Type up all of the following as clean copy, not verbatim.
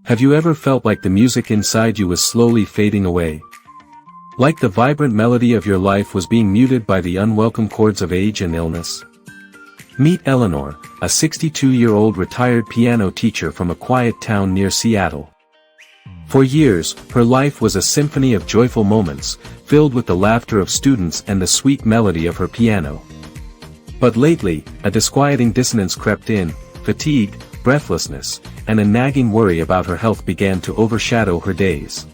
Have you ever felt like the music inside you was slowly fading away? Like the vibrant melody of your life was being muted by the unwelcome chords of age and illness? Meet Eleanor, a 62-year-old retired piano teacher from a quiet town near Seattle. For years, her life was a symphony of joyful moments, filled with the laughter of students and the sweet melody of her piano. But lately, a disquieting dissonance crept in, fatigue, breathlessness, and a nagging worry about her health began to overshadow her days.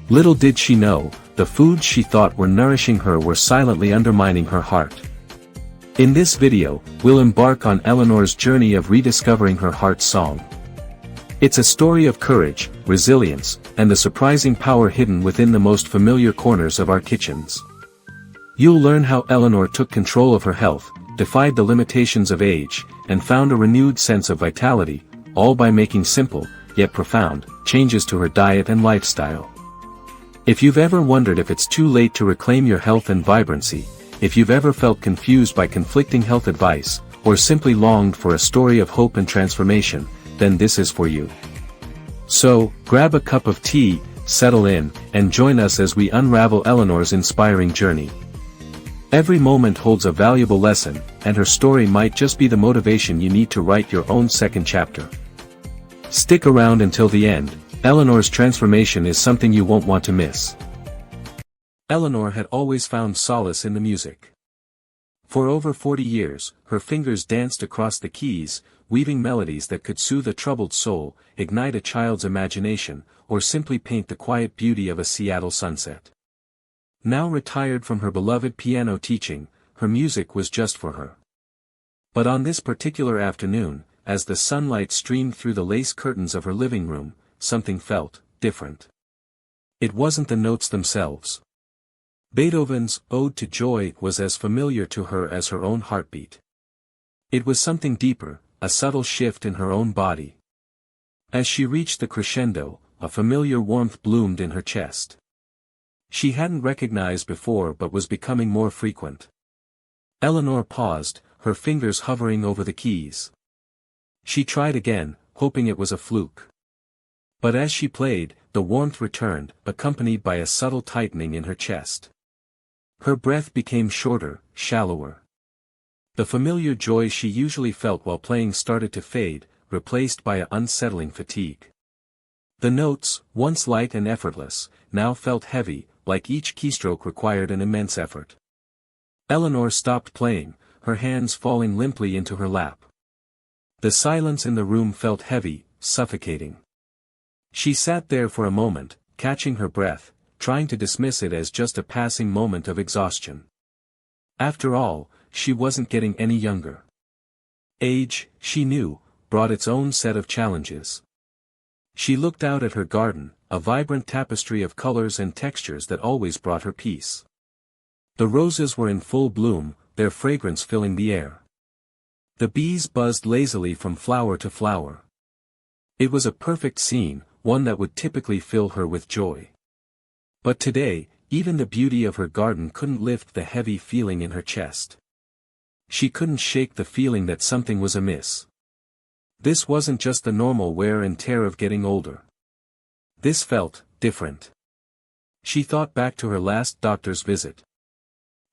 Little did she know, the foods she thought were nourishing her were silently undermining her heart. In this video, we'll embark on Eleanor's journey of rediscovering her heart's song. It's a story of courage, resilience, and the surprising power hidden within the most familiar corners of our kitchens. You'll learn how Eleanor took control of her health, defied the limitations of age, and found a renewed sense of vitality, all by making simple, yet profound, changes to her diet and lifestyle. If you've ever wondered if it's too late to reclaim your health and vibrancy, if you've ever felt confused by conflicting health advice, or simply longed for a story of hope and transformation, then this is for you. So, grab a cup of tea, settle in, and join us as we unravel Eleanor's inspiring journey. Every moment holds a valuable lesson, and her story might just be the motivation you need to write your own second chapter. Stick around until the end. Eleanor's transformation is something you won't want to miss. Eleanor had always found solace in the music. For over 40 years, her fingers danced across the keys, weaving melodies that could soothe a troubled soul, ignite a child's imagination, or simply paint the quiet beauty of a Seattle sunset. Now retired from her beloved piano teaching, her music was just for her. But on this particular afternoon, as the sunlight streamed through the lace curtains of her living room, something felt different. It wasn't the notes themselves. Beethoven's Ode to Joy was as familiar to her as her own heartbeat. It was something deeper, a subtle shift in her own body. As she reached the crescendo, a familiar warmth bloomed in her chest. She hadn't recognized before but was becoming more frequent. Eleanor paused, her fingers hovering over the keys. She tried again, hoping it was a fluke. But as she played, the warmth returned, accompanied by a subtle tightening in her chest. Her breath became shorter, shallower. The familiar joy she usually felt while playing started to fade, replaced by an unsettling fatigue. The notes, once light and effortless, now felt heavy, like each keystroke required an immense effort. Eleanor stopped playing, her hands falling limply into her lap. The silence in the room felt heavy, suffocating. She sat there for a moment, catching her breath, trying to dismiss it as just a passing moment of exhaustion. After all, she wasn't getting any younger. Age, she knew, brought its own set of challenges. She looked out at her garden, a vibrant tapestry of colors and textures that always brought her peace. The roses were in full bloom, their fragrance filling the air. The bees buzzed lazily from flower to flower. It was a perfect scene, one that would typically fill her with joy. But today, even the beauty of her garden couldn't lift the heavy feeling in her chest. She couldn't shake the feeling that something was amiss. This wasn't just the normal wear and tear of getting older. This felt different. She thought back to her last doctor's visit.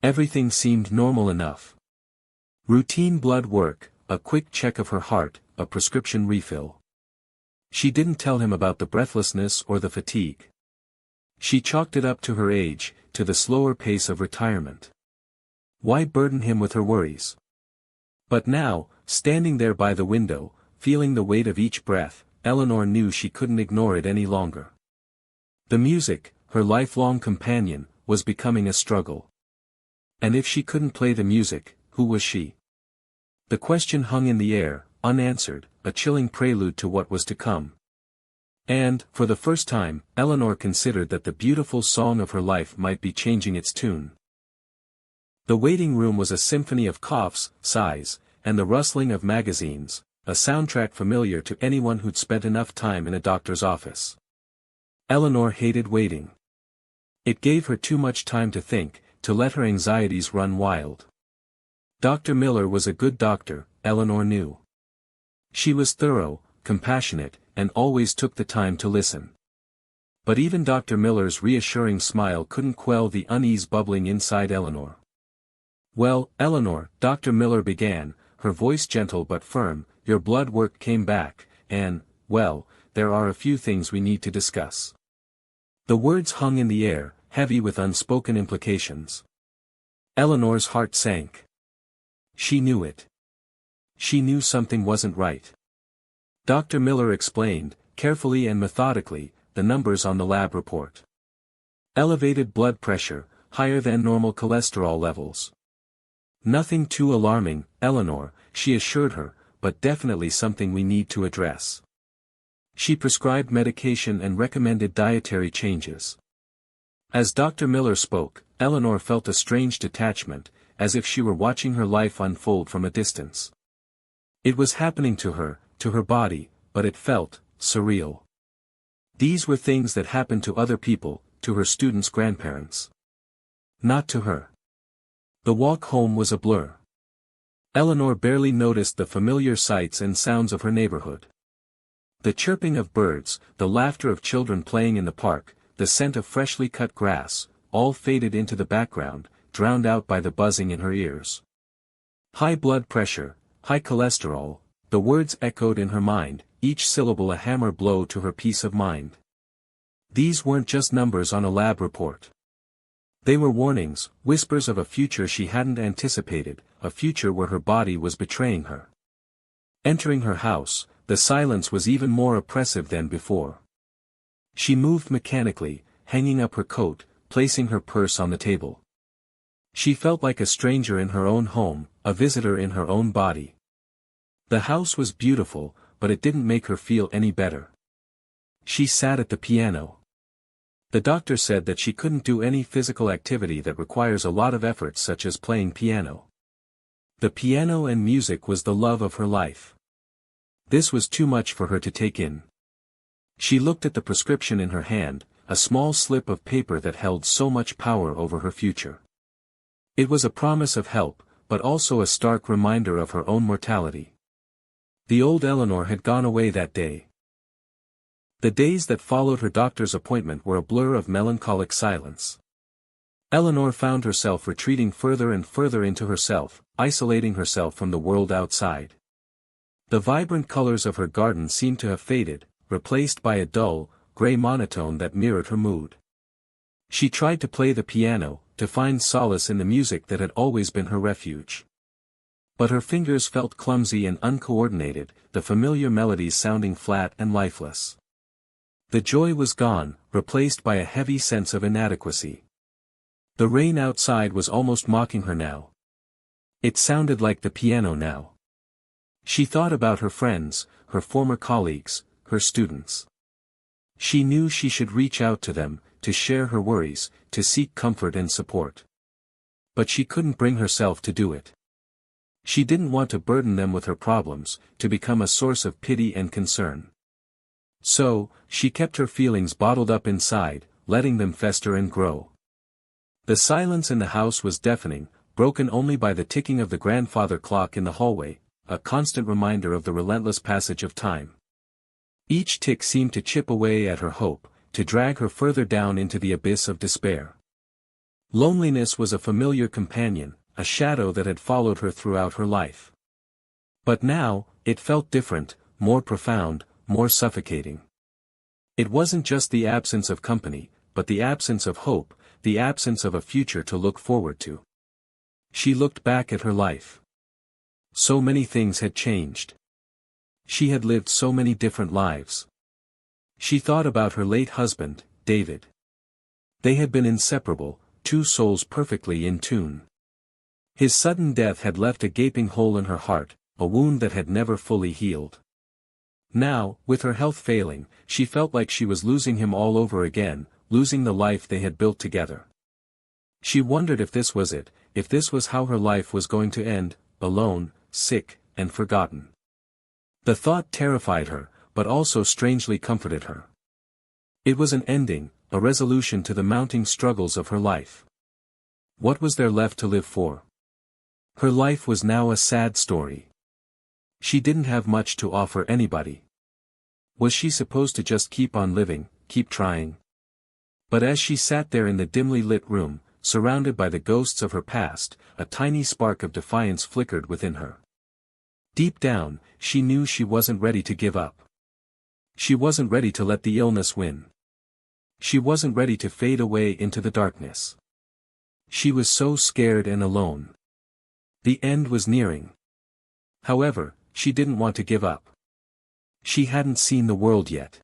Everything seemed normal enough. Routine blood work, a quick check of her heart, a prescription refill. She didn't tell him about the breathlessness or the fatigue. She chalked it up to her age, to the slower pace of retirement. Why burden him with her worries? But now, standing there by the window, feeling the weight of each breath, Eleanor knew she couldn't ignore it any longer. The music, her lifelong companion, was becoming a struggle. And if she couldn't play the music, who was she? The question hung in the air, unanswered, a chilling prelude to what was to come. And, for the first time, Eleanor considered that the beautiful song of her life might be changing its tune. The waiting room was a symphony of coughs, sighs, and the rustling of magazines, a soundtrack familiar to anyone who'd spent enough time in a doctor's office. Eleanor hated waiting. It gave her too much time to think, to let her anxieties run wild. Dr. Miller was a good doctor, Eleanor knew. She was thorough, compassionate, and always took the time to listen. But even Dr. Miller's reassuring smile couldn't quell the unease bubbling inside Eleanor. "Well, Eleanor," Dr. Miller began, her voice gentle but firm, "your blood work came back, and, well, there are a few things we need to discuss." The words hung in the air, heavy with unspoken implications. Eleanor's heart sank. She knew it. She knew something wasn't right. Dr. Miller explained, carefully and methodically, the numbers on the lab report. Elevated blood pressure, higher than normal cholesterol levels. "Nothing too alarming, Eleanor," she assured her, "but definitely something we need to address." She prescribed medication and recommended dietary changes. As Dr. Miller spoke, Eleanor felt a strange detachment, as if she were watching her life unfold from a distance. It was happening to her body, but it felt surreal. These were things that happened to other people, to her students' grandparents. Not to her. The walk home was a blur. Eleanor barely noticed the familiar sights and sounds of her neighborhood. The chirping of birds, the laughter of children playing in the park, the scent of freshly cut grass, all faded into the background, drowned out by the buzzing in her ears. High blood pressure, high cholesterol, the words echoed in her mind, each syllable a hammer blow to her peace of mind. These weren't just numbers on a lab report. They were warnings, whispers of a future she hadn't anticipated, a future where her body was betraying her. Entering her house, the silence was even more oppressive than before. She moved mechanically, hanging up her coat, placing her purse on the table. She felt like a stranger in her own home, a visitor in her own body. The house was beautiful, but it didn't make her feel any better. She sat at the piano. The doctor said that she couldn't do any physical activity that requires a lot of effort, such as playing piano. The piano and music was the love of her life. This was too much for her to take in. She looked at the prescription in her hand, a small slip of paper that held so much power over her future. It was a promise of help, but also a stark reminder of her own mortality. The old Eleanor had gone away that day. The days that followed her doctor's appointment were a blur of melancholic silence. Eleanor found herself retreating further and further into herself, isolating herself from the world outside. The vibrant colors of her garden seemed to have faded, replaced by a dull, gray monotone that mirrored her mood. She tried to play the piano, to find solace in the music that had always been her refuge. But her fingers felt clumsy and uncoordinated, the familiar melodies sounding flat and lifeless. The joy was gone, replaced by a heavy sense of inadequacy. The rain outside was almost mocking her now. It sounded like the piano now. She thought about her friends, her former colleagues, her students. She knew she should reach out to them, to share her worries, to seek comfort and support. But she couldn't bring herself to do it. She didn't want to burden them with her problems, to become a source of pity and concern. So, she kept her feelings bottled up inside, letting them fester and grow. The silence in the house was deafening, broken only by the ticking of the grandfather clock in the hallway, a constant reminder of the relentless passage of time. Each tick seemed to chip away at her hope, to drag her further down into the abyss of despair. Loneliness was a familiar companion, a shadow that had followed her throughout her life. But now, it felt different, more profound, more suffocating. It wasn't just the absence of company, but the absence of hope, the absence of a future to look forward to. She looked back at her life. So many things had changed. She had lived so many different lives. She thought about her late husband, David. They had been inseparable, two souls perfectly in tune. His sudden death had left a gaping hole in her heart, a wound that had never fully healed. Now, with her health failing, she felt like she was losing him all over again, losing the life they had built together. She wondered if this was it, if this was how her life was going to end, alone, sick, and forgotten. The thought terrified her, but also strangely comforted her. It was an ending, a resolution to the mounting struggles of her life. What was there left to live for? Her life was now a sad story. She didn't have much to offer anybody. Was she supposed to just keep on living, keep trying? But as she sat there in the dimly lit room, surrounded by the ghosts of her past, a tiny spark of defiance flickered within her. Deep down, she knew she wasn't ready to give up. She wasn't ready to let the illness win. She wasn't ready to fade away into the darkness. She was so scared and alone. The end was nearing. However, she didn't want to give up. She hadn't seen the world yet.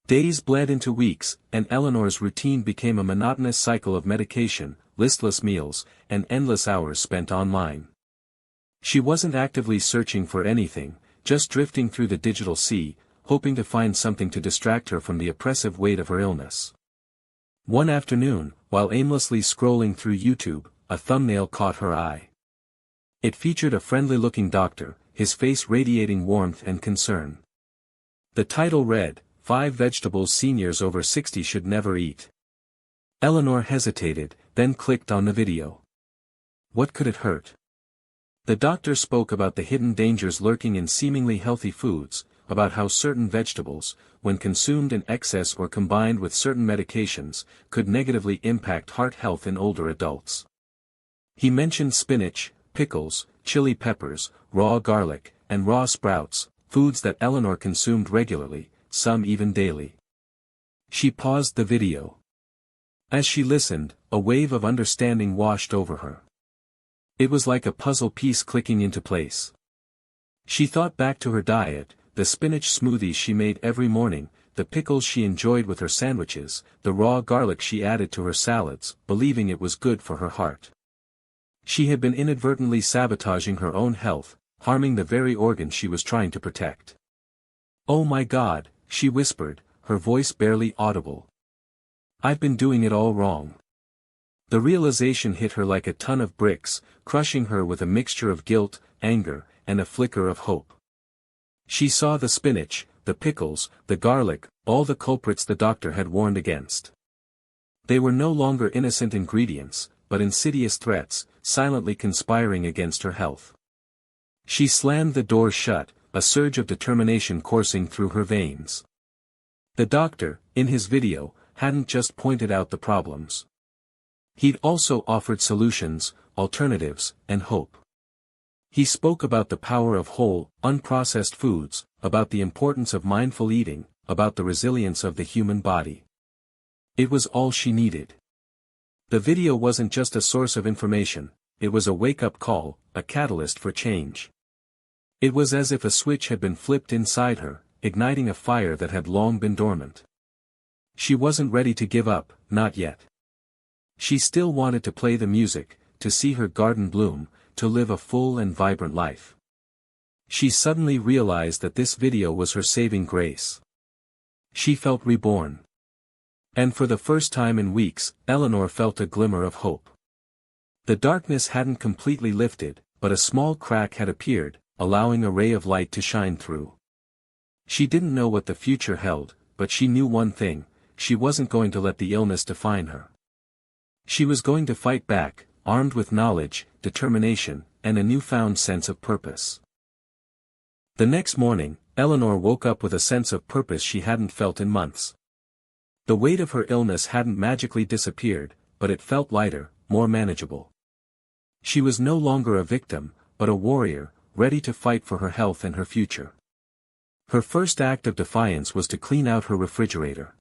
Days bled into weeks, and Eleanor's routine became a monotonous cycle of medication, listless meals, and endless hours spent online. She wasn't actively searching for anything, just drifting through the digital sea, hoping to find something to distract her from the oppressive weight of her illness. One afternoon, while aimlessly scrolling through YouTube, a thumbnail caught her eye. It featured a friendly-looking doctor, his face radiating warmth and concern. The title read, 5 Vegetables Seniors Over 60 Should Never Eat. Eleanor hesitated, then clicked on the video. What could it hurt? The doctor spoke about the hidden dangers lurking in seemingly healthy foods, about how certain vegetables, when consumed in excess or combined with certain medications, could negatively impact heart health in older adults. He mentioned spinach, pickles, chili peppers, raw garlic, and raw sprouts, foods that Eleanor consumed regularly, some even daily. She paused the video. As she listened, a wave of understanding washed over her. It was like a puzzle piece clicking into place. She thought back to her diet, the spinach smoothies she made every morning, the pickles she enjoyed with her sandwiches, the raw garlic she added to her salads, believing it was good for her heart. She had been inadvertently sabotaging her own health, harming the very organ she was trying to protect. "Oh my God," she whispered, her voice barely audible. "I've been doing it all wrong." The realization hit her like a ton of bricks, crushing her with a mixture of guilt, anger, and a flicker of hope. She saw the spinach, the pickles, the garlic, all the culprits the doctor had warned against. They were no longer innocent ingredients, but insidious threats, silently conspiring against her health. She slammed the door shut, a surge of determination coursing through her veins. The doctor, in his video, hadn't just pointed out the problems. He'd also offered solutions, alternatives, and hope. He spoke about the power of whole, unprocessed foods, about the importance of mindful eating, about the resilience of the human body. It was all she needed. The video wasn't just a source of information, it was a wake-up call, a catalyst for change. It was as if a switch had been flipped inside her, igniting a fire that had long been dormant. She wasn't ready to give up, not yet. She still wanted to play the music, to see her garden bloom, to live a full and vibrant life. She suddenly realized that this video was her saving grace. She felt reborn. And for the first time in weeks, Eleanor felt a glimmer of hope. The darkness hadn't completely lifted, but a small crack had appeared, allowing a ray of light to shine through. She didn't know what the future held, but she knew one thing: she wasn't going to let the illness define her. She was going to fight back, armed with knowledge, determination, and a newfound sense of purpose. The next morning, Eleanor woke up with a sense of purpose she hadn't felt in months. The weight of her illness hadn't magically disappeared, but it felt lighter, more manageable. She was no longer a victim, but a warrior, ready to fight for her health and her future. Her first act of defiance was to clean out her refrigerator.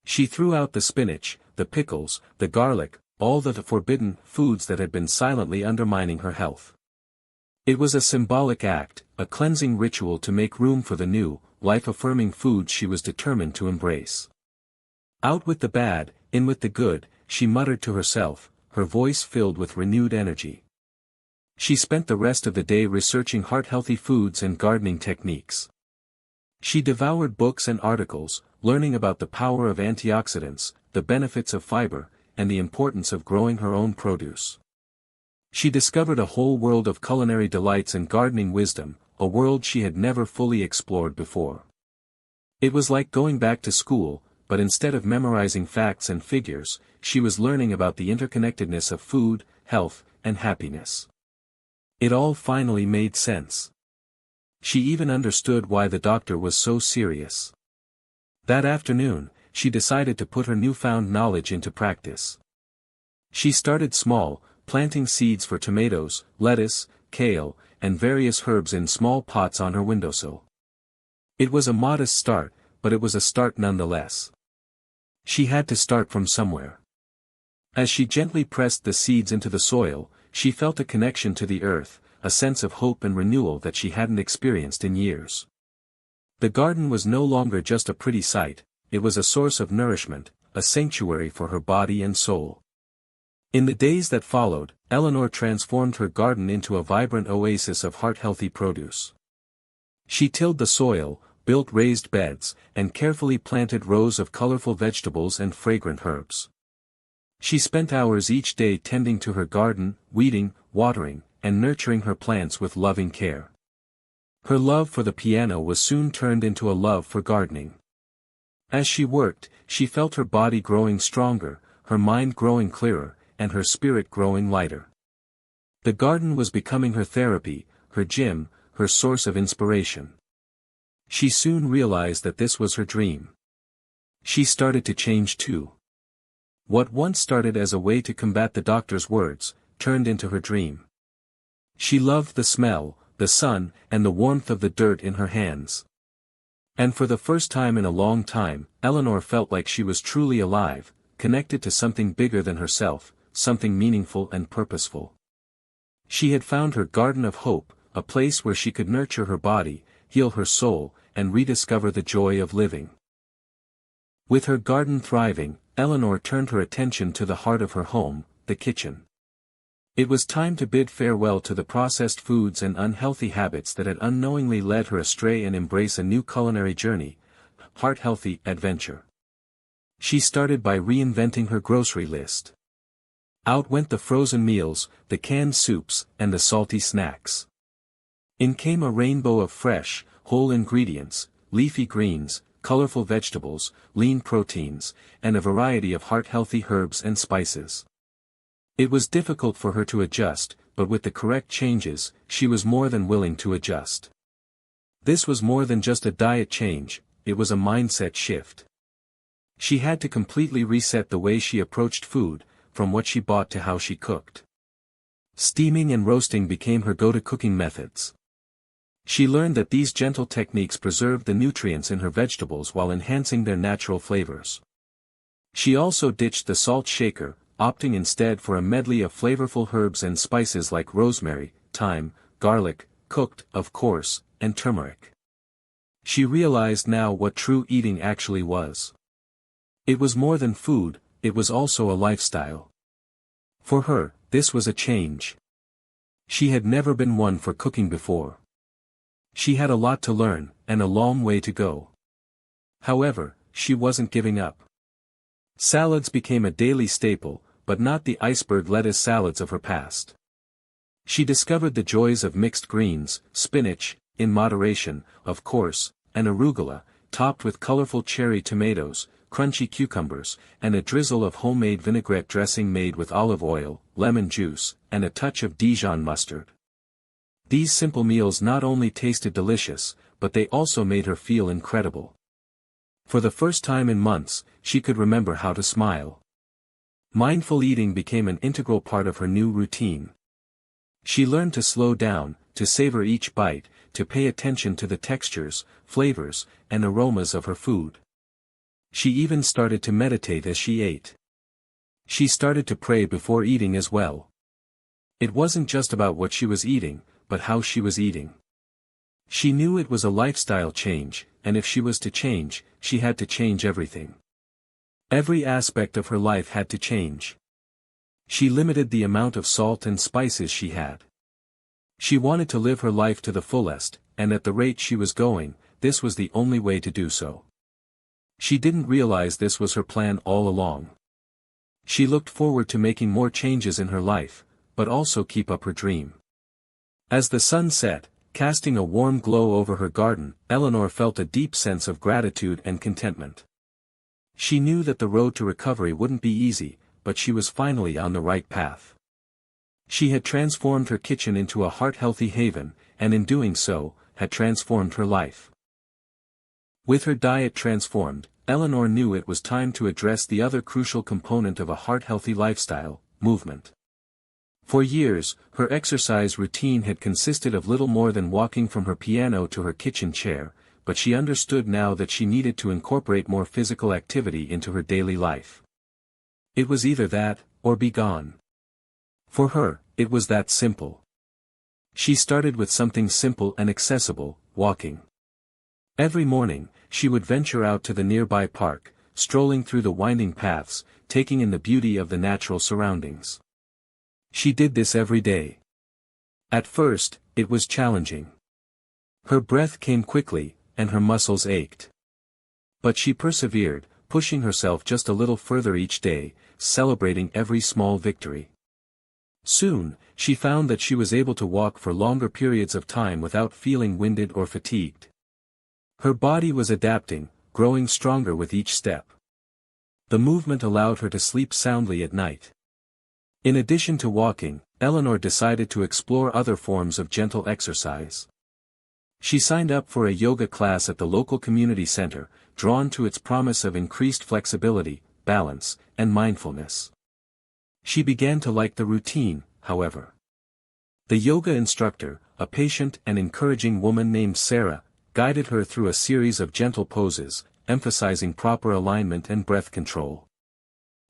She threw out the spinach, the pickles, the garlic, all the forbidden foods that had been silently undermining her health. It was a symbolic act, a cleansing ritual to make room for the new, life-affirming foods she was determined to embrace. Out with the bad, in with the good, she muttered to herself, her voice filled with renewed energy. She spent the rest of the day researching heart-healthy foods and gardening techniques. She devoured books and articles, learning about the power of antioxidants, the benefits of fiber, and the importance of growing her own produce. She discovered a whole world of culinary delights and gardening wisdom, a world she had never fully explored before. It was like going back to school, but instead of memorizing facts and figures, she was learning about the interconnectedness of food, health, and happiness. It all finally made sense. She even understood why the doctor was so serious. That afternoon, she decided to put her newfound knowledge into practice. She started small, planting seeds for tomatoes, lettuce, kale, and various herbs in small pots on her windowsill. It was a modest start, but it was a start nonetheless. She had to start from somewhere. As she gently pressed the seeds into the soil, she felt a connection to the earth, a sense of hope and renewal that she hadn't experienced in years. The garden was no longer just a pretty sight, it was a source of nourishment, a sanctuary for her body and soul. In the days that followed, Eleanor transformed her garden into a vibrant oasis of heart-healthy produce. She tilled the soil, built raised beds, and carefully planted rows of colorful vegetables and fragrant herbs. She spent hours each day tending to her garden, weeding, watering, and nurturing her plants with loving care. Her love for the piano was soon turned into a love for gardening. As she worked, she felt her body growing stronger, her mind growing clearer, and her spirit growing lighter. The garden was becoming her therapy, her gym, her source of inspiration. She soon realized that this was her dream. She started to change too. What once started as a way to combat the doctor's words, turned into her dream. She loved the smell, the sun, and the warmth of the dirt in her hands. And for the first time in a long time, Eleanor felt like she was truly alive, connected to something bigger than herself, something meaningful and purposeful. She had found her garden of hope, a place where she could nurture her body, heal her soul, and rediscover the joy of living. With her garden thriving, Eleanor turned her attention to the heart of her home, the kitchen. It was time to bid farewell to the processed foods and unhealthy habits that had unknowingly led her astray and embrace a new culinary journey, heart-healthy adventure. She started by reinventing her grocery list. Out went the frozen meals, the canned soups, and the salty snacks. In came a rainbow of fresh, whole ingredients, leafy greens, colorful vegetables, lean proteins, and a variety of heart-healthy herbs and spices. It was difficult for her to adjust, but with the correct changes, she was more than willing to adjust. This was more than just a diet change, it was a mindset shift. She had to completely reset the way she approached food, from what she bought to how she cooked. Steaming and roasting became her go-to cooking methods. She learned that these gentle techniques preserved the nutrients in her vegetables while enhancing their natural flavors. She also ditched the salt shaker, opting instead for a medley of flavorful herbs and spices like rosemary, thyme, garlic, cooked, of course, and turmeric. She realized now what true eating actually was. It was more than food, it was also a lifestyle. For her, this was a change. She had never been one for cooking before. She had a lot to learn, and a long way to go. However, she wasn't giving up. Salads became a daily staple, but not the iceberg lettuce salads of her past. She discovered the joys of mixed greens, spinach, in moderation, of course, and arugula, topped with colorful cherry tomatoes, crunchy cucumbers, and a drizzle of homemade vinaigrette dressing made with olive oil, lemon juice, and a touch of Dijon mustard. These simple meals not only tasted delicious, but they also made her feel incredible. For the first time in months, she could remember how to smile. Mindful eating became an integral part of her new routine. She learned to slow down, to savor each bite, to pay attention to the textures, flavors, and aromas of her food. She even started to meditate as she ate. She started to pray before eating as well. It wasn't just about what she was eating, but how she was eating. She knew it was a lifestyle change, and if she was to change, she had to change everything. Every aspect of her life had to change. She limited the amount of salt and spices she had. She wanted to live her life to the fullest, and at the rate she was going, this was the only way to do so. She didn't realize this was her plan all along. She looked forward to making more changes in her life, but also keep up her dream. As the sun set, casting a warm glow over her garden, Eleanor felt a deep sense of gratitude and contentment. She knew that the road to recovery wouldn't be easy, but she was finally on the right path. She had transformed her kitchen into a heart-healthy haven, and in doing so, had transformed her life. With her diet transformed, Eleanor knew it was time to address the other crucial component of a heart-healthy lifestyle: movement. For years, her exercise routine had consisted of little more than walking from her piano to her kitchen chair, but she understood now that she needed to incorporate more physical activity into her daily life. It was either that, or be gone. For her, it was that simple. She started with something simple and accessible: walking. Every morning, she would venture out to the nearby park, strolling through the winding paths, taking in the beauty of the natural surroundings. She did this every day. At first, it was challenging. Her breath came quickly, and her muscles ached. But she persevered, pushing herself just a little further each day, celebrating every small victory. Soon, she found that she was able to walk for longer periods of time without feeling winded or fatigued. Her body was adapting, growing stronger with each step. The movement allowed her to sleep soundly at night. In addition to walking, Eleanor decided to explore other forms of gentle exercise. She signed up for a yoga class at the local community center, drawn to its promise of increased flexibility, balance, and mindfulness. She began to like the routine, however. The yoga instructor, a patient and encouraging woman named Sarah, guided her through a series of gentle poses, emphasizing proper alignment and breath control.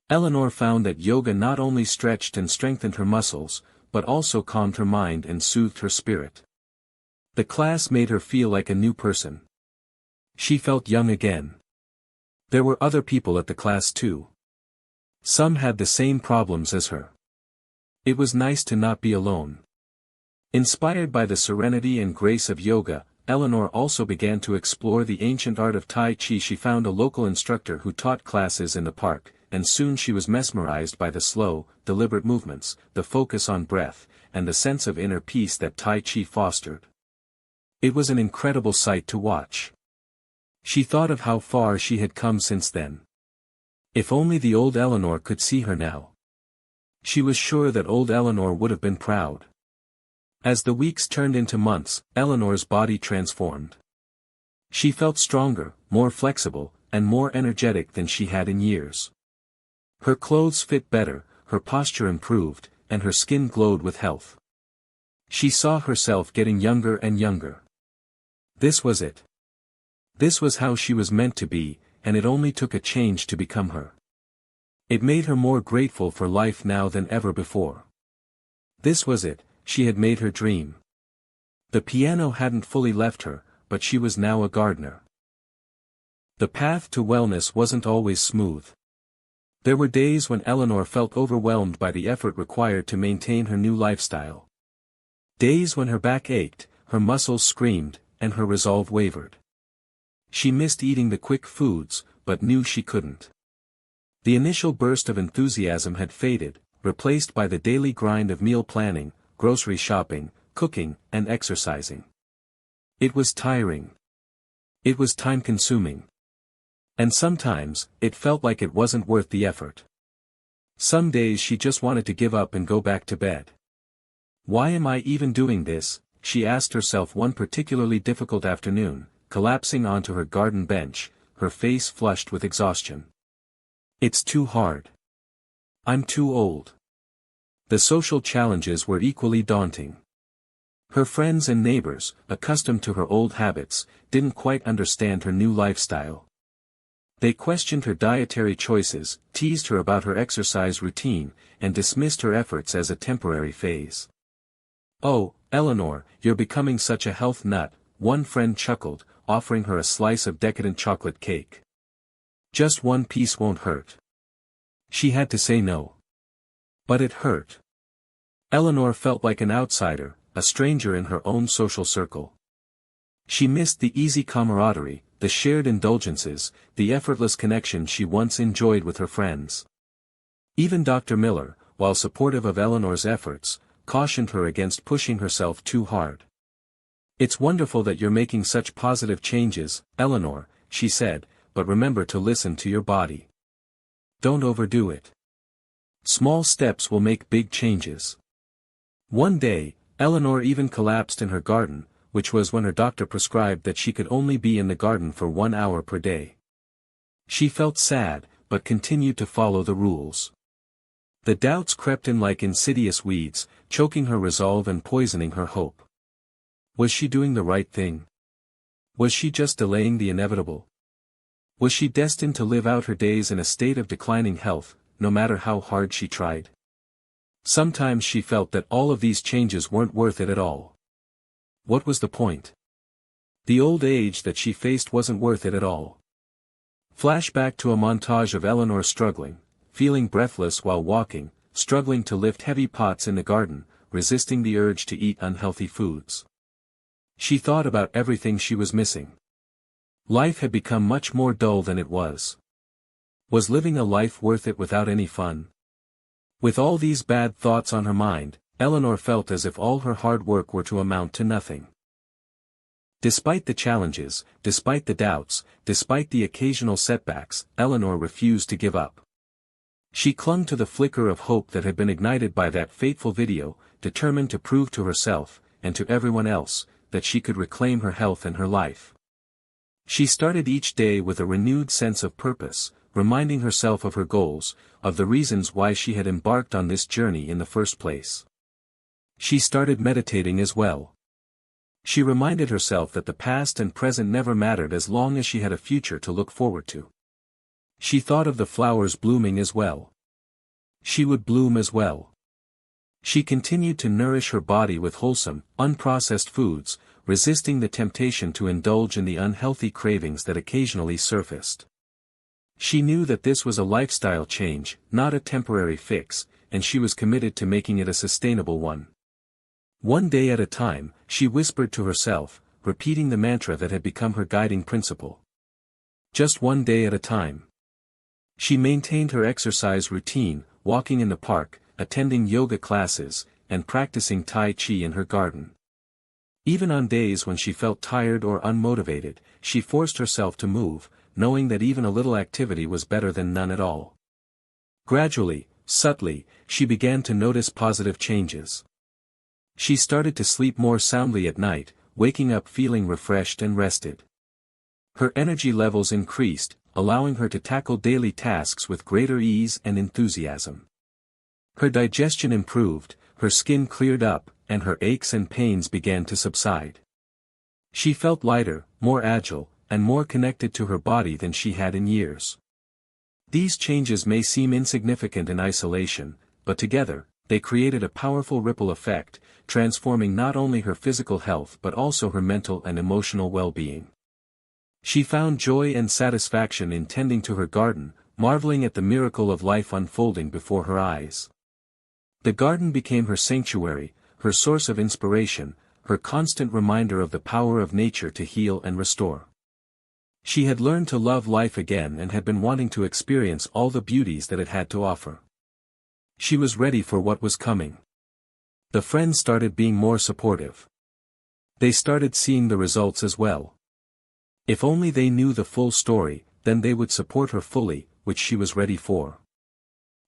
Eleanor found that yoga not only stretched and strengthened her muscles, but also calmed her mind and soothed her spirit. The class made her feel like a new person. She felt young again. There were other people at the class too. Some had the same problems as her. It was nice to not be alone. Inspired by the serenity and grace of yoga, Eleanor also began to explore the ancient art of Tai Chi. She found a local instructor who taught classes in the park, and soon she was mesmerized by the slow, deliberate movements, the focus on breath, and the sense of inner peace that Tai Chi fostered. It was an incredible sight to watch. She thought of how far she had come since then. If only the old Eleanor could see her now. She was sure that old Eleanor would have been proud. As the weeks turned into months, Eleanor's body transformed. She felt stronger, more flexible, and more energetic than she had in years. Her clothes fit better, her posture improved, and her skin glowed with health. She saw herself getting younger and younger. This was it. This was how she was meant to be, and it only took a change to become her. It made her more grateful for life now than ever before. This was it. She had made her dream. The piano hadn't fully left her, but she was now a gardener. The path to wellness wasn't always smooth. There were days when Eleanor felt overwhelmed by the effort required to maintain her new lifestyle. Days when her back ached, her muscles screamed, and her resolve wavered. She missed eating the quick foods, but knew she couldn't. The initial burst of enthusiasm had faded, replaced by the daily grind of meal planning, grocery shopping, cooking, and exercising. It was tiring. It was time-consuming. And sometimes, it felt like it wasn't worth the effort. Some days she just wanted to give up and go back to bed. Why am I even doing this? She asked herself one particularly difficult afternoon, collapsing onto her garden bench, her face flushed with exhaustion. It's too hard. I'm too old. The social challenges were equally daunting. Her friends and neighbors, accustomed to her old habits, didn't quite understand her new lifestyle. They questioned her dietary choices, teased her about her exercise routine, and dismissed her efforts as a temporary phase. "Oh, Eleanor, you're becoming such a health nut," one friend chuckled, offering her a slice of decadent chocolate cake. "Just one piece won't hurt." She had to say no. But it hurt. Eleanor felt like an outsider, a stranger in her own social circle. She missed the easy camaraderie, the shared indulgences, the effortless connection she once enjoyed with her friends. Even Dr. Miller, while supportive of Eleanor's efforts, cautioned her against pushing herself too hard. "It's wonderful that you're making such positive changes, Eleanor," she said, "but remember to listen to your body. Don't overdo it. Small steps will make big changes." One day, Eleanor even collapsed in her garden, which was when her doctor prescribed that she could only be in the garden for 1 hour per day. She felt sad, but continued to follow the rules. The doubts crept in like insidious weeds, choking her resolve and poisoning her hope. Was she doing the right thing? Was she just delaying the inevitable? Was she destined to live out her days in a state of declining health, no matter how hard she tried? Sometimes she felt that all of these changes weren't worth it at all. What was the point? The old age that she faced wasn't worth it at all. Flashback to a montage of Eleanor struggling, feeling breathless while walking, struggling to lift heavy pots in the garden, resisting the urge to eat unhealthy foods. She thought about everything she was missing. Life had become much more dull than it was. Was living a life worth it without any fun? With all these bad thoughts on her mind, Eleanor felt as if all her hard work were to amount to nothing. Despite the challenges, despite the doubts, despite the occasional setbacks, Eleanor refused to give up. She clung to the flicker of hope that had been ignited by that fateful video, determined to prove to herself, and to everyone else, that she could reclaim her health and her life. She started each day with a renewed sense of purpose, reminding herself of her goals, of the reasons why she had embarked on this journey in the first place. She started meditating as well. She reminded herself that the past and present never mattered as long as she had a future to look forward to. She thought of the flowers blooming as well. She would bloom as well. She continued to nourish her body with wholesome, unprocessed foods, resisting the temptation to indulge in the unhealthy cravings that occasionally surfaced. She knew that this was a lifestyle change, not a temporary fix, and she was committed to making it a sustainable one. One day at a time, she whispered to herself, repeating the mantra that had become her guiding principle. Just one day at a time. She maintained her exercise routine, walking in the park, attending yoga classes, and practicing Tai Chi in her garden. Even on days when she felt tired or unmotivated, she forced herself to move, knowing that even a little activity was better than none at all. Gradually, subtly, she began to notice positive changes. She started to sleep more soundly at night, waking up feeling refreshed and rested. Her energy levels increased, allowing her to tackle daily tasks with greater ease and enthusiasm. Her digestion improved, her skin cleared up, and her aches and pains began to subside. She felt lighter, more agile, and more connected to her body than she had in years. These changes may seem insignificant in isolation, but together, they created a powerful ripple effect, transforming not only her physical health but also her mental and emotional well-being. She found joy and satisfaction in tending to her garden, marveling at the miracle of life unfolding before her eyes. The garden became her sanctuary, her source of inspiration, her constant reminder of the power of nature to heal and restore. She had learned to love life again and had been wanting to experience all the beauties that it had to offer. She was ready for what was coming. The friends started being more supportive. They started seeing the results as well. If only they knew the full story, then they would support her fully, which she was ready for.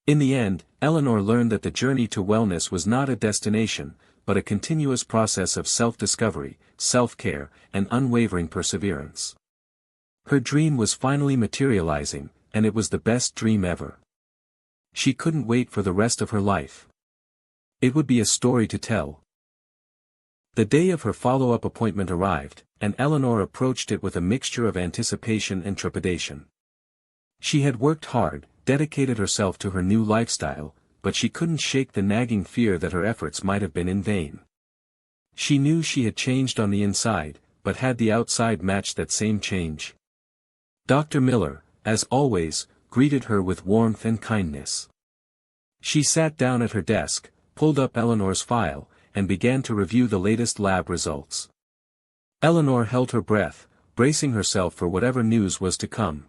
In the end, Eleanor learned that the journey to wellness was not a destination, but a continuous process of self-discovery, self-care, and unwavering perseverance. Her dream was finally materializing, and it was the best dream ever. She couldn't wait for the rest of her life. It would be a story to tell. The day of her follow-up appointment arrived, and Eleanor approached it with a mixture of anticipation and trepidation. She had worked hard, dedicated herself to her new lifestyle, but she couldn't shake the nagging fear that her efforts might have been in vain. She knew she had changed on the inside, but had the outside matched that same change? Dr. Miller, as always, greeted her with warmth and kindness. She sat down at her desk, pulled up Eleanor's file, and began to review the latest lab results. Eleanor held her breath, bracing herself for whatever news was to come.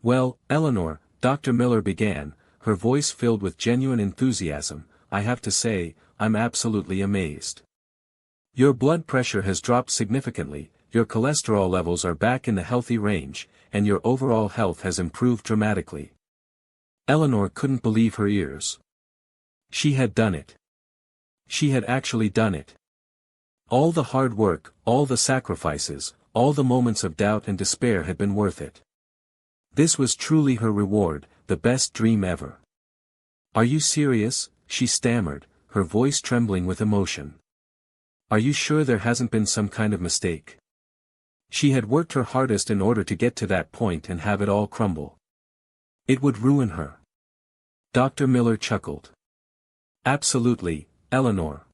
"Well, Eleanor," Dr. Miller began, her voice filled with genuine enthusiasm, "I have to say, I'm absolutely amazed. Your blood pressure has dropped significantly, your cholesterol levels are back in the healthy range, and your overall health has improved dramatically." Eleanor couldn't believe her ears. She had done it. She had actually done it. All the hard work, all the sacrifices, all the moments of doubt and despair had been worth it. This was truly her reward, the best dream ever. "Are you serious?" she stammered, her voice trembling with emotion. "Are you sure there hasn't been some kind of mistake?" She had worked her hardest in order to get to that point and have it all crumble. It would ruin her. Dr. Miller chuckled. "Absolutely, Eleanor.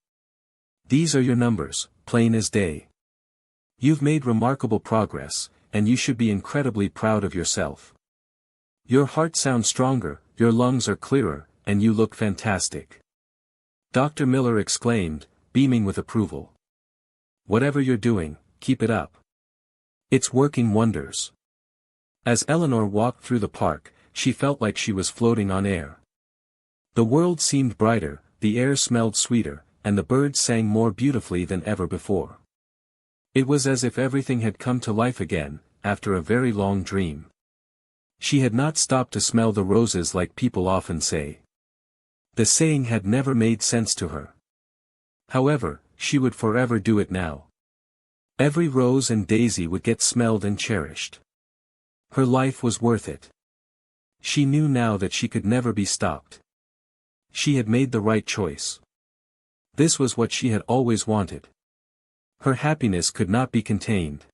These are your numbers, plain as day. You've made remarkable progress, and you should be incredibly proud of yourself. Your heart sounds stronger, your lungs are clearer, and you look fantastic." Dr. Miller exclaimed, beaming with approval. "Whatever you're doing, keep it up. It's working wonders." As Eleanor walked through the park, she felt like she was floating on air. The world seemed brighter, the air smelled sweeter, and the birds sang more beautifully than ever before. It was as if everything had come to life again, after a very long dream. She had not stopped to smell the roses like people often say. The saying had never made sense to her. However, she would forever do it now. Every rose and daisy would get smelled and cherished. Her life was worth it. She knew now that she could never be stopped. She had made the right choice. This was what she had always wanted. Her happiness could not be contained.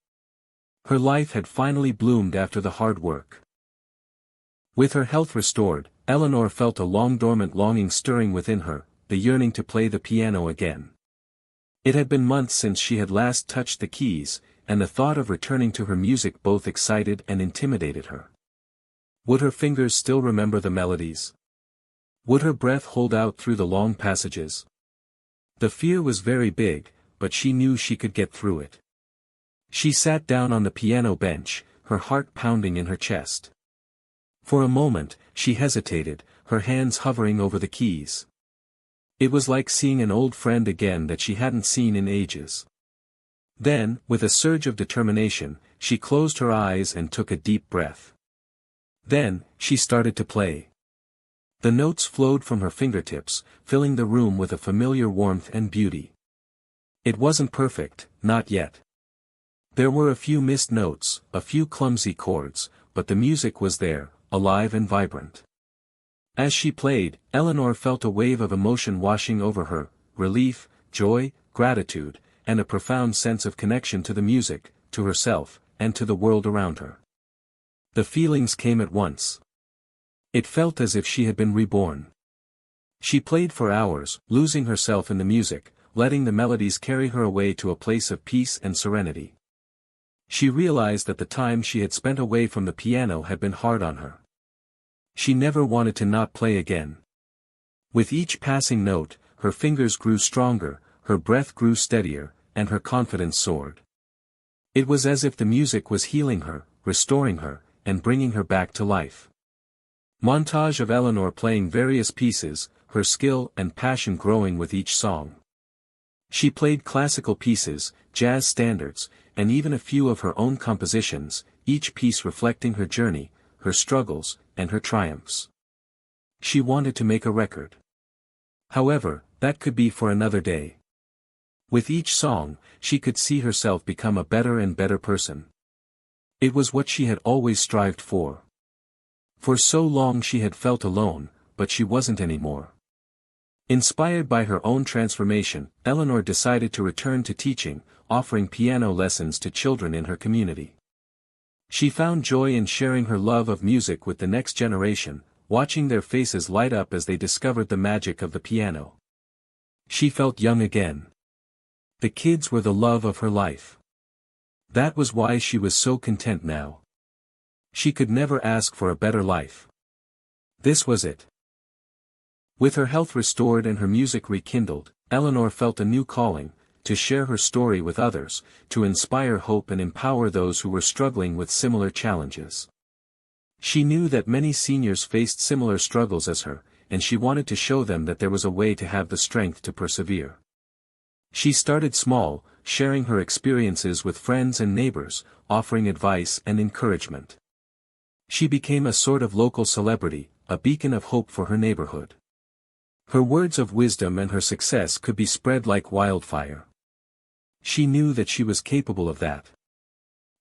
Her life had finally bloomed after the hard work. With her health restored, Eleanor felt a long-dormant longing stirring within her, the yearning to play the piano again. It had been months since she had last touched the keys, and the thought of returning to her music both excited and intimidated her. Would her fingers still remember the melodies? Would her breath hold out through the long passages? The fear was very big, but she knew she could get through it. She sat down on the piano bench, her heart pounding in her chest. For a moment, she hesitated, her hands hovering over the keys. It was like seeing an old friend again that she hadn't seen in ages. Then, with a surge of determination, she closed her eyes and took a deep breath. Then, she started to play. The notes flowed from her fingertips, filling the room with a familiar warmth and beauty. It wasn't perfect, not yet. There were a few missed notes, a few clumsy chords, but the music was there, alive and vibrant. As she played, Eleanor felt a wave of emotion washing over her, relief, joy, gratitude, and a profound sense of connection to the music, to herself, and to the world around her. The feelings came at once. It felt as if she had been reborn. She played for hours, losing herself in the music, letting the melodies carry her away to a place of peace and serenity. She realized that the time she had spent away from the piano had been hard on her. She never wanted to not play again. With each passing note, her fingers grew stronger, her breath grew steadier, and her confidence soared. It was as if the music was healing her, restoring her, and bringing her back to life. Montage of Eleanor playing various pieces, her skill and passion growing with each song. She played classical pieces, jazz standards, and even a few of her own compositions, each piece reflecting her journey, her struggles, and her triumphs. She wanted to make a record. However, that could be for another day. With each song, she could see herself become a better and better person. It was what she had always strived for. For so long she had felt alone, but she wasn't anymore. Inspired by her own transformation, Eleanor decided to return to teaching, offering piano lessons to children in her community. She found joy in sharing her love of music with the next generation, watching their faces light up as they discovered the magic of the piano. She felt young again. The kids were the love of her life. That was why she was so content now. She could never ask for a better life. This was it. With her health restored and her music rekindled, Eleanor felt a new calling, to share her story with others, to inspire hope and empower those who were struggling with similar challenges. She knew that many seniors faced similar struggles as her, and she wanted to show them that there was a way to have the strength to persevere. She started small, sharing her experiences with friends and neighbors, offering advice and encouragement. She became a sort of local celebrity, a beacon of hope for her neighborhood. Her words of wisdom and her success could be spread like wildfire. She knew that she was capable of that.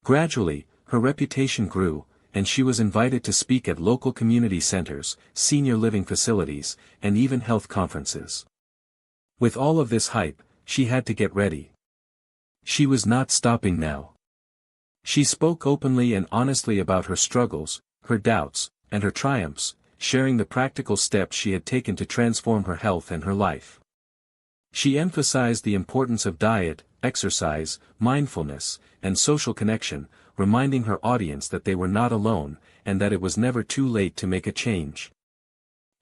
Gradually, her reputation grew, and she was invited to speak at local community centers, senior living facilities, and even health conferences. With all of this hype, she had to get ready. She was not stopping now. She spoke openly and honestly about her struggles, her doubts, and her triumphs, sharing the practical steps she had taken to transform her health and her life. She emphasized the importance of diet, exercise, mindfulness, and social connection, reminding her audience that they were not alone, and that it was never too late to make a change.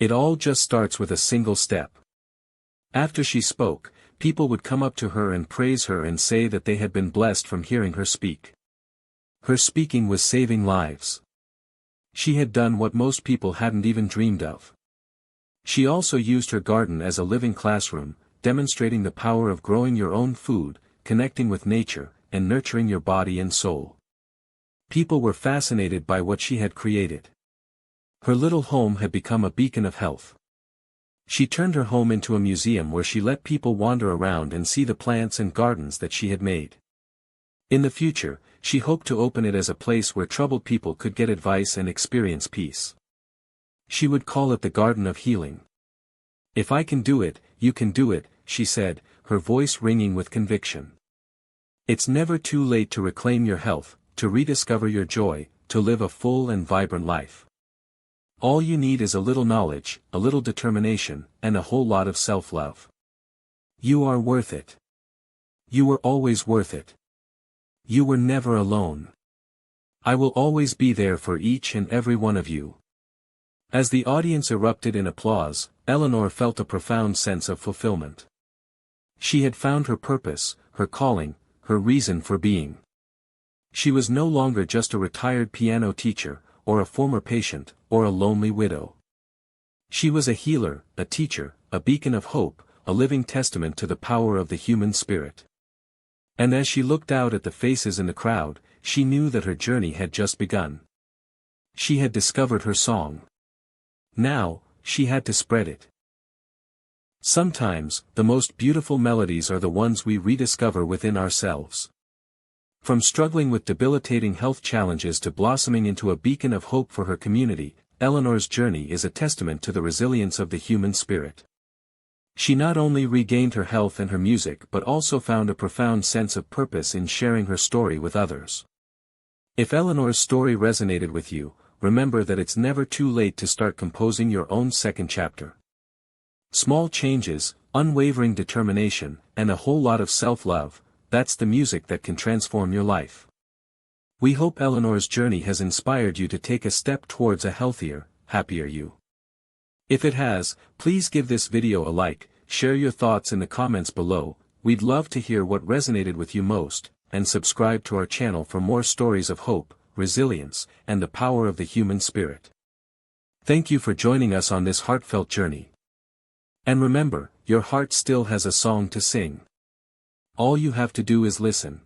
It all just starts with a single step. After she spoke, people would come up to her and praise her and say that they had been blessed from hearing her speak. Her speaking was saving lives. She had done what most people hadn't even dreamed of. She also used her garden as a living classroom, demonstrating the power of growing your own food, connecting with nature, and nurturing your body and soul. People were fascinated by what she had created. Her little home had become a beacon of health. She turned her home into a museum where she let people wander around and see the plants and gardens that she had made. In the future, she hoped to open it as a place where troubled people could get advice and experience peace. She would call it the Garden of Healing. "If I can do it, you can do it," she said, her voice ringing with conviction. It's never too late to reclaim your health, to rediscover your joy, to live a full and vibrant life. All you need is a little knowledge, a little determination, and a whole lot of self-love. You are worth it. You were always worth it. You were never alone. I will always be there for each and every one of you. As the audience erupted in applause, Eleanor felt a profound sense of fulfillment. She had found her purpose, her calling, her reason for being. She was no longer just a retired piano teacher, or a former patient, or a lonely widow. She was a healer, a teacher, a beacon of hope, a living testament to the power of the human spirit. And as she looked out at the faces in the crowd, she knew that her journey had just begun. She had discovered her song. Now, she had to spread it. Sometimes, the most beautiful melodies are the ones we rediscover within ourselves. From struggling with debilitating health challenges to blossoming into a beacon of hope for her community, Eleanor's journey is a testament to the resilience of the human spirit. She not only regained her health and her music but also found a profound sense of purpose in sharing her story with others. If Eleanor's story resonated with you, remember that it's never too late to start composing your own second chapter. Small changes, unwavering determination, and a whole lot of self-love, that's the music that can transform your life. We hope Eleanor's journey has inspired you to take a step towards a healthier, happier you. If it has, please give this video a like, share your thoughts in the comments below, we'd love to hear what resonated with you most, and subscribe to our channel for more stories of hope, resilience, and the power of the human spirit. Thank you for joining us on this heartfelt journey. And remember, your heart still has a song to sing. All you have to do is listen.